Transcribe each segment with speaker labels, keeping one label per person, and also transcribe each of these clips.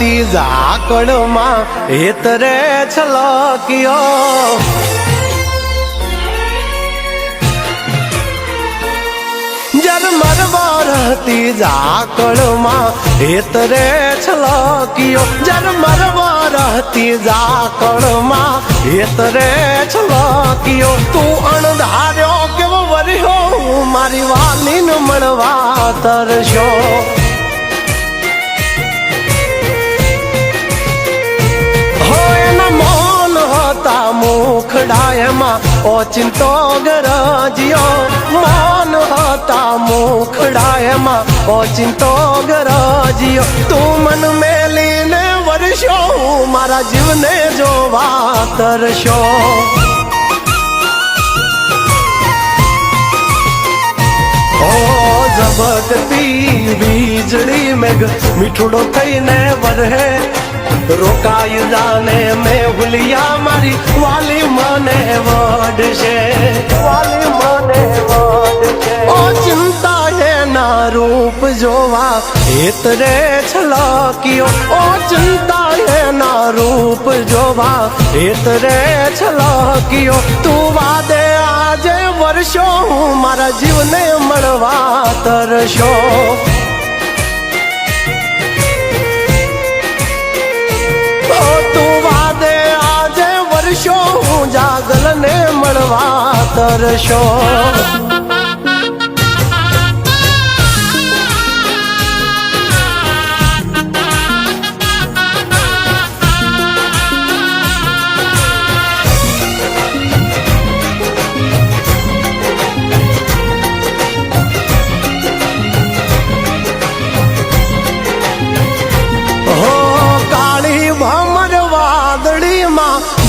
Speaker 1: વરતી ઝાકળમાં હેતરે છલક્યો ઝરમર વરતી ઝાકળમાં હેતરે છલક્યો ઝરમર વરતી ઝાકળમાં હેતરે છલક્યો તું અણધાર્યો કેવો વર્યો મારી વાલીને મળવા તરસ્યો મુખડાયમાં ઓચિંતો ગરજ્યો મૌન હતા મુખડાયમાં ઓચિંતો ગરજ્યો તું મન મેલીને વર્ષો મારા જીવને જોવા તરસ્યો ઝબકતી વીજળી મેઘ મીઠુડો થઈને વરહે રોકાઈ જાને મેં ભૂલિયા મારી વાલી મને વડશે વાલી મને વડશે ઓ ચિંતા એના રૂપ જોવા હેતરે છલક્યો ઓ ચિંતા એના રૂપ જોવા હેતરે છલક્યો તું વાદે આજે વર્ષો મારા જીવને મળવા તરસ્યો જાગલને મળવા તરસ્યો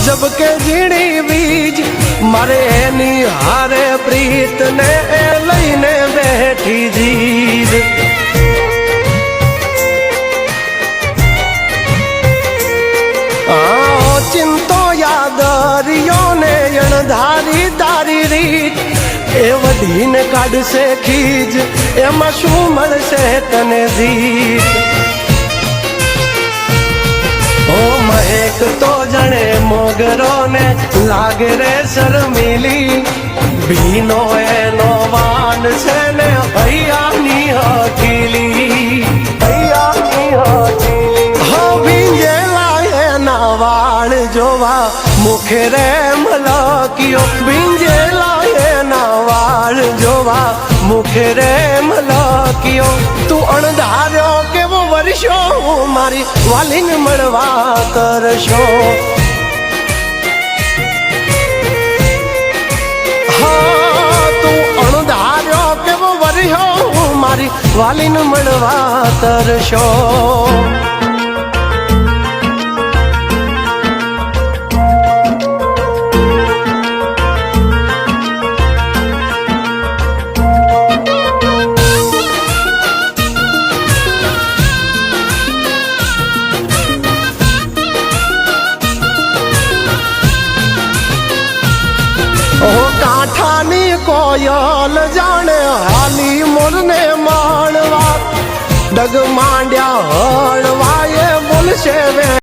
Speaker 1: જબકે ઝીણી બીજ મારે એની હારે પ્રીત ને લઈને બેઠી જીદ ચિંતો યાદરિયો ને અણધારી તારી રીત એ વધીને કાઢશે ખીજ એમાં શું મળશે તને જીત ઓ મહેક તો જણે મોગરો ને લાગે રે શર્મિલી ભીનો એનો વાન છે ને હૈયાની હકીલી હૈયાની હકીલી હો ભીંજેલા એના વાળ જોવા મુખે રે મલક્યો ભીંજેલા એના વાળ જોવા મુખે રે મલક્યો તું અણધાર્યો કેવો વર્ષો મારી વાલીને મળવા તરસ્યો હા તું અણધાર્યો કેવો વર્યો મારી વાલીને મળવા તરસ્યો કાંઠાની કોયલ જાણે હાલી મોરને માણવા ડગ માંડ્યા હળવાએ બોલશે